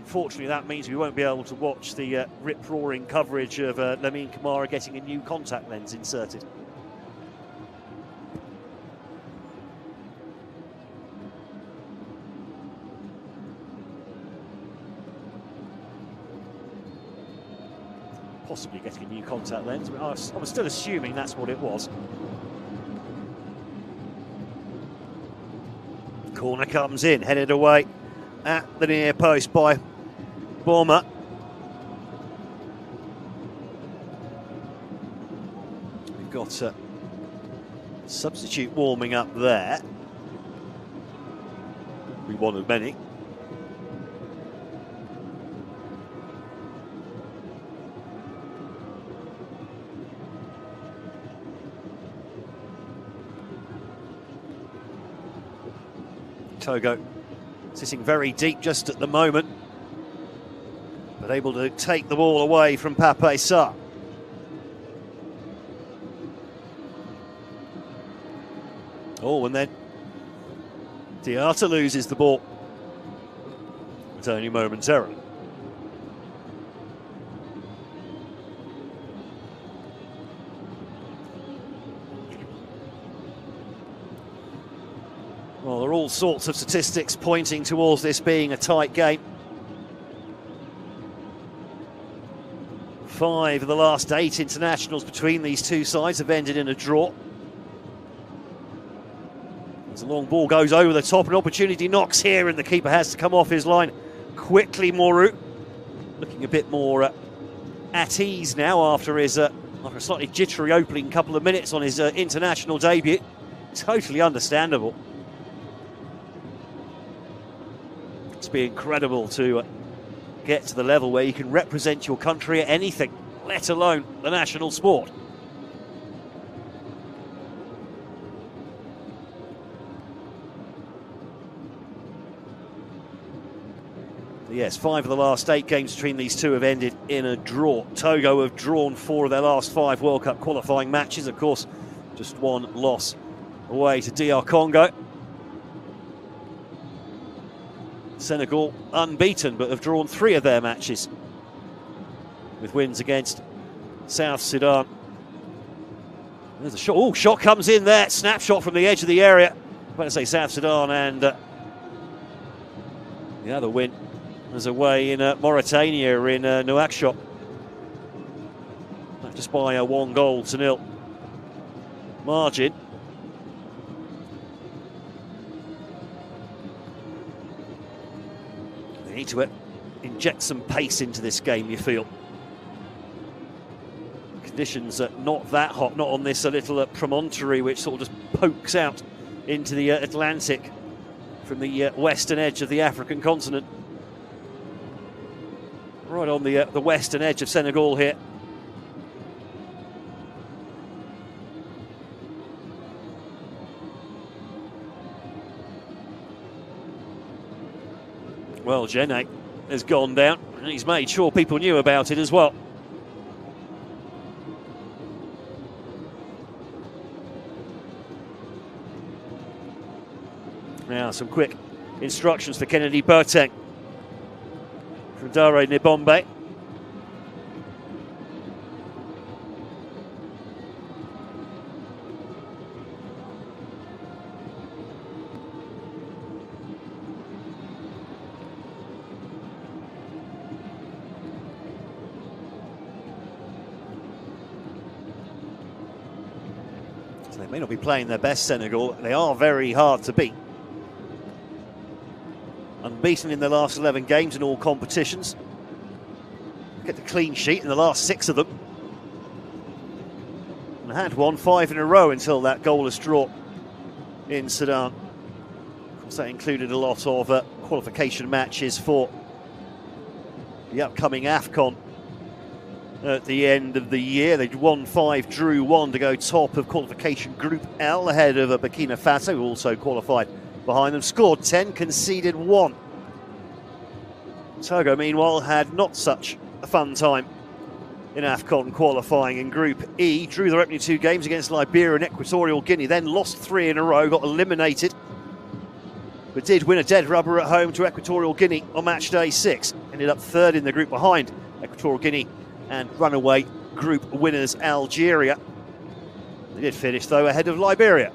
Unfortunately, that means we won't be able to watch the rip-roaring coverage of Lamine Camara getting a new contact lens inserted. Possibly getting a new contact lens, but I was still assuming that's what it was. Corner comes in, headed away at the near post by Boma. We've got a substitute warming up there. We one of many. Togo sitting very deep just at the moment, but able to take the ball away from Pape Sarr. Oh, and then Diatta loses the ball, but only momentarily. Well, there are all sorts of statistics pointing towards this being a tight game. 5 of the last 8 internationals between these two sides have ended in a draw. As the long ball goes over the top, an opportunity knocks here, and the keeper has to come off his line quickly. Moru looking a bit more at ease now after a slightly jittery opening couple of minutes on his international debut. Totally understandable. It's been incredible to get to the level where you can represent your country at anything, let alone the national sport. Yes, 5 of the last 8 games between these two have ended in a draw. Togo have drawn 4 of their last 5 World Cup qualifying matches. Of course, just 1 loss away to DR Congo. Senegal unbeaten, but have drawn 3 of their matches with wins against South Sudan. There's a shot. Oh, shot comes in there. Snapshot from the edge of the area. I'm about to say South Sudan, and the other win was away in Mauritania in Nouakchott. Just by a 1-0 margin. They need to inject some pace into this game, you feel. Conditions are not that hot, not on this little promontory which sort of just pokes out into the Atlantic from the western edge of the African continent. Right on the western edge of Senegal here. Well, Jene has gone down, and he's made sure people knew about it as well. Now, some quick instructions for Kennedy Boateng from Dare Nibombe. So they may not be playing their best, Senegal. They are very hard to beat. Unbeaten in their last 11 games in all competitions. Get the clean sheet in the last 6 of them. And had won 5 in a row until that goalless draw in Sudan. Of course, that included a lot of qualification matches for the upcoming AFCON at the end of the year. They'd won 5, drew 1 to go top of qualification Group L ahead of Burkina Faso, who also qualified behind them. Scored 10, conceded 1. Togo, meanwhile, had not such a fun time in AFCON qualifying in Group E. Drew their opening 2 games against Liberia and Equatorial Guinea, then lost 3 in a row, got eliminated but did win a dead rubber at home to Equatorial Guinea on match day 6. Ended up third in the group behind Equatorial Guinea and runaway group winners Algeria. They did finish, though, ahead of Liberia,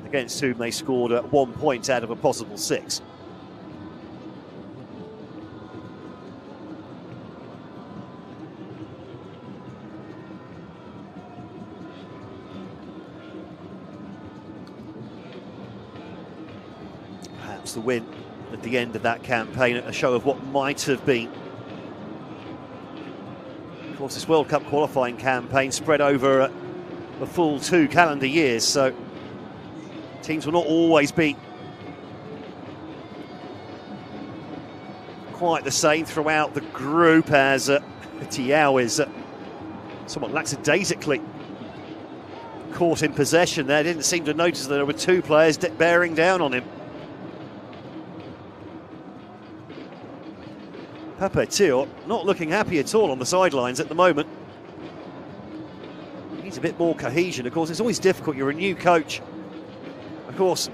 against whom they scored 1 point out of a possible 6. Perhaps the win at the end of that campaign, a show of what might have been. Of course, this World Cup qualifying campaign spread over a full 2 calendar years, so teams will not always be quite the same throughout the group, as Tiao is somewhat lackadaisically caught in possession there. Didn't seem to notice that there were 2 players bearing down on him. Pape Thiaw not looking happy at all on the sidelines at the moment. Needs a bit more cohesion. Of course, it's always difficult. You're a new coach. Of course,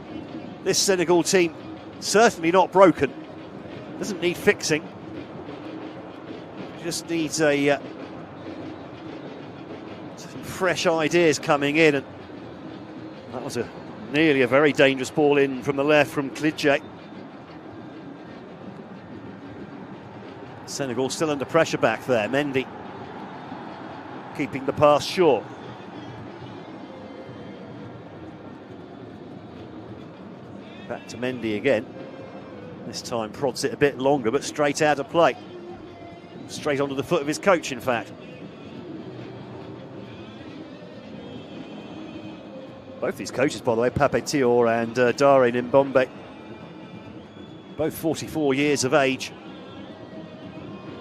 this Senegal team certainly not broken. Doesn't need fixing. Just needs some fresh ideas coming in. And that was nearly a very dangerous ball in from the left from Klidje. Senegal still under pressure back there. Mendy keeping the pass short. Back to Mendy again. This time prods it a bit longer, but straight out of play. Straight onto the foot of his coach, in fact. Both these coaches, by the way, Pape Thiaw and Dare Nimbombe, both 44 years of age.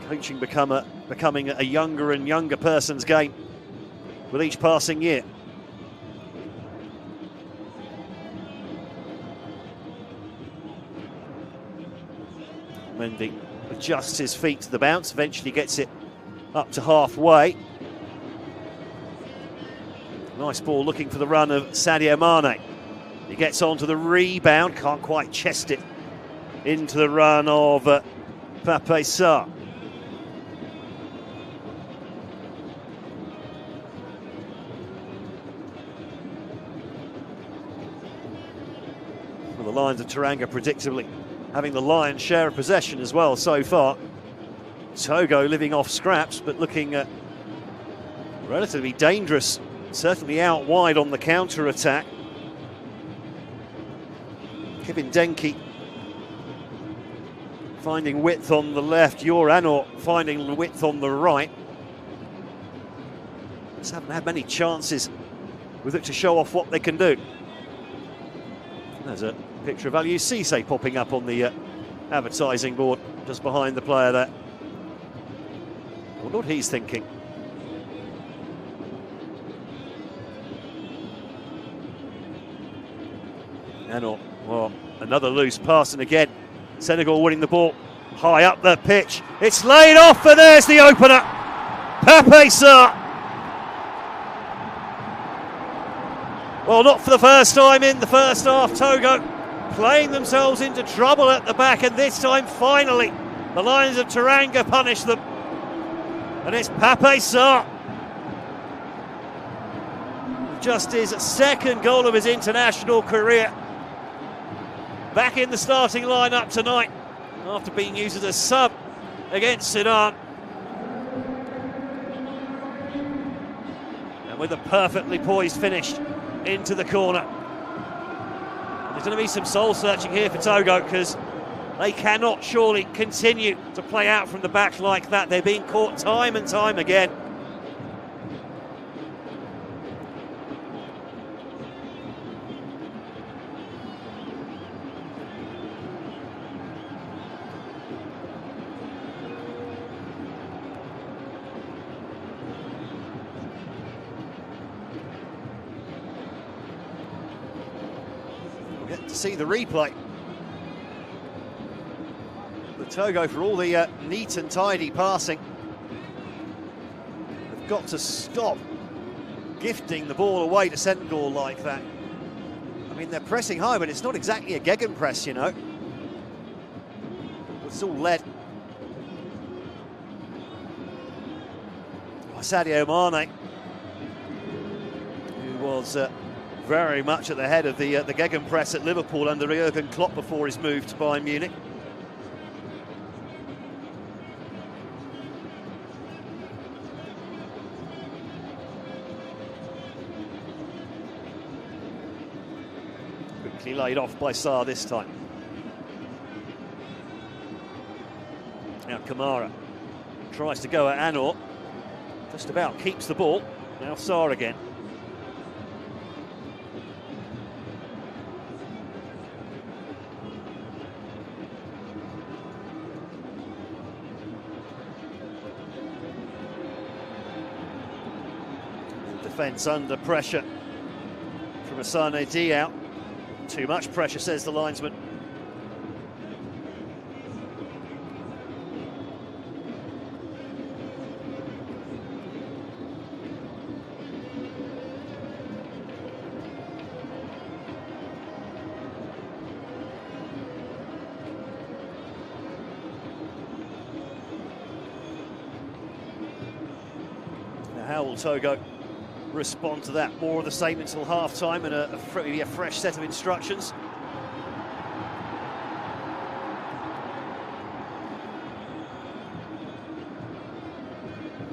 Coaching becoming a younger and younger person's game with each passing year. Mendy adjusts his feet to the bounce, eventually gets it up to halfway. Nice ball looking for the run of Sadio Mane. He gets onto the rebound, can't quite chest it into the run of Pape Sarr. Well, the Lions of Teranga predictably having the lion's share of possession as well so far. Togo living off scraps, but looking relatively dangerous, certainly out wide on the counter-attack. Kibin Denki finding width on the left, Yoranor finding width on the right. Just haven't had many chances with it to show off what they can do. There's a picture of Aliou Cisse popping up on the advertising board just behind the player there. I wonder what he's thinking. And well, another loose pass, and again Senegal winning the ball high up the pitch. It's laid off, and there's the opener. Pape Sarr. Well, not for the first time in the first half. Togo playing themselves into trouble at the back, and this time finally the Lions of Teranga punish them, and it's Pape Sarr. Just his second goal of his international career. Back in the starting lineup tonight after being used as a sub against Sudan. And with a perfectly poised finish into the corner. And there's going to be some soul searching here for Togo, because they cannot surely continue to play out from the back like that. They're being caught time and time again. Get to see the replay. The Togo, for all the neat and tidy passing, they've got to stop gifting the ball away to Senegal like that. I mean, they're pressing high, but it's not exactly a gegenpress, you know. It's all led by Sadio Mane, who was very much at the head of the gegenpress at Liverpool under Jurgen Klopp before his move to Bayern Munich. Quickly laid off by Sarr this time. Now Kamara tries to go at Anor, just about keeps the ball. Now Sarr again. The defence under pressure from Asane Diao. Too much pressure, says the linesman. How will Togo respond to that? More of the same until half-time and maybe a fresh set of instructions.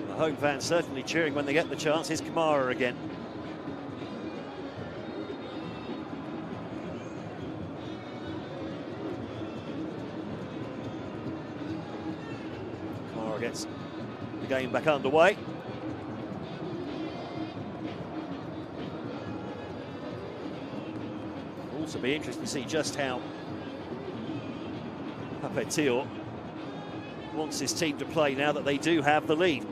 The home fans certainly cheering when they get the chance. Here's Kamara again. Kamara gets the game back underway. Also be interesting to see just how Papetior wants his team to play now that they do have the lead.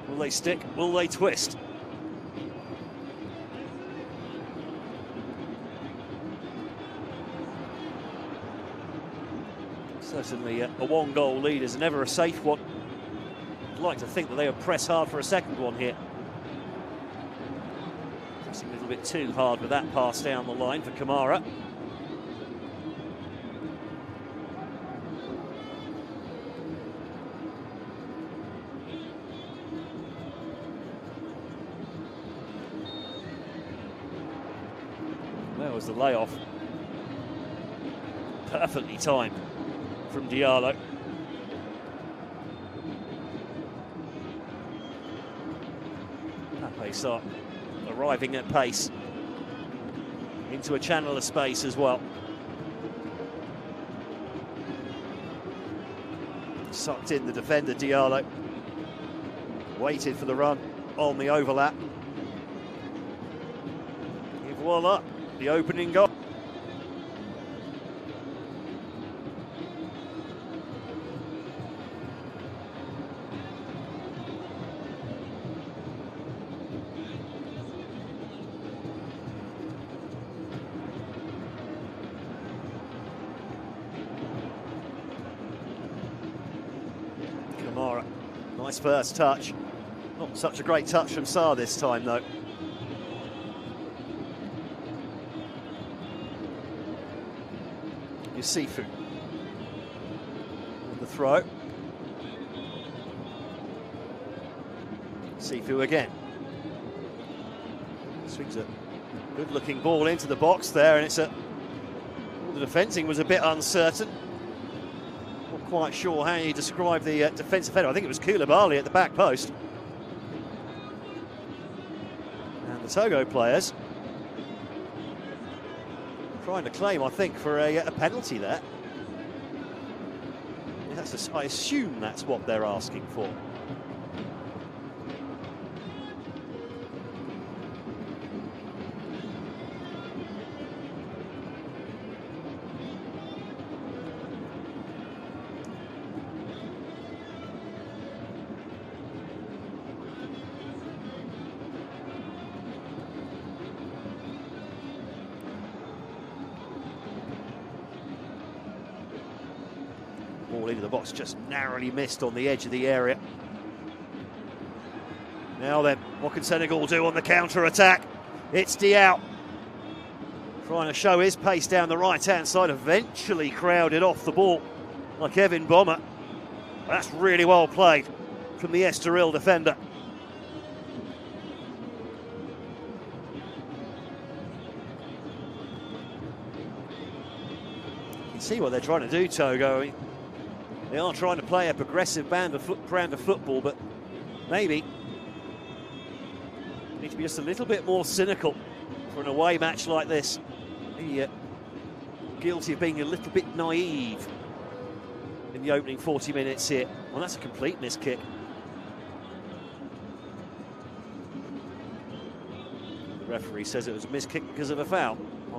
Will they stick? Will they twist? Certainly a one-goal lead is never a safe one. I'd like to think that they would press hard for a second one here. A little bit too hard with that pass down the line for Kamara. There was the layoff. Perfectly timed from Diallo. Pape Sarr arriving at pace into a channel of space as well. Sucked in the defender, Diallo. Waited for the run on the overlap. Et voila, the opening goal. Kamara, nice first touch. Not such a great touch from Sarr this time, though. Yusufu. The throw. Sifu again. Swings a good-looking ball into the box there, and the defending was a bit uncertain. Not quite sure how you describe the defensive header. I think it was Koulibaly at the back post. And the Togo players trying to claim, I think, for a penalty there. I assume that's what they're asking for. Ball into the box, just narrowly missed on the edge of the area. Now then, what can Senegal do on the counter-attack? It's Diao. Trying to show his pace down the right-hand side, eventually crowded off the ball like Evan Bomber. That's really well played from the Estoril defender. You can see what they're trying to do, Togo. I mean, they are trying to play a progressive brand of football, but maybe need to be just a little bit more cynical for an away match like this. Guilty of being a little bit naive in the opening 40 minutes here. Well, that's a complete miss kick. The referee says it was a miss kick because of a foul.